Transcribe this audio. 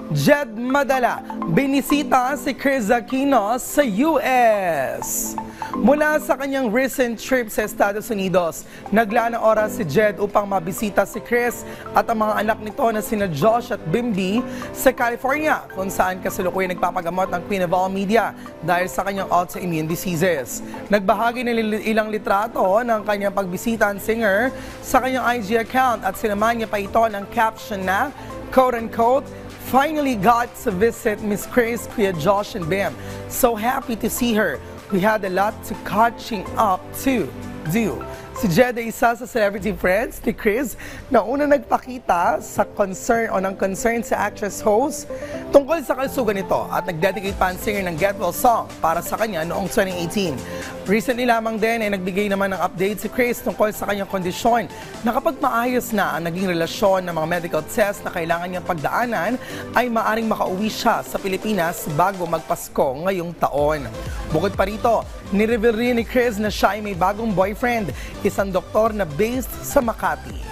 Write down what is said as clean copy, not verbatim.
Jed Madala, binisita si Chris Aquino sa US. Mula sa kanyang recent trip sa Estados Unidos, naglaan ng oras si Jed upang mabisita si Chris at ang mga anak nito na sina Josh at Bimby sa California, kung saan kasalukuyan nagpapagamot ng Queen of All Media dahil sa kanyang autoimmune diseases. Nagbahagi ng ilang litrato ng kanyang pagbisita ang singer sa kanyang IG account at sinaman niya pa ito ng caption na, quote-unquote, "Finally got to visit Miss Chris, Kuya Josh and Bim. So happy to see her. We had a lot to catching up to do." Si Jed ay isa sa celebrity friends ni Chris na una nagpakita sa ng concern sa actress host tungkol sa kalusugan nito at nag-dedicate pa ang singer ng Get Well song para sa kanya noong 2018. Recently lamang din ay nagbigay naman ng update si Chris tungkol sa kanyang kondisyon na kapag maayos na ang naging relasyon ng mga medical test na kailangan niyang pagdaanan ay maaring makauwi siya sa Pilipinas bago magpasko ngayong taon. Bukod pa rito, nireveal rin ni Chris na siya ay may bagong boyfriend, isang doktor na based sa Makati.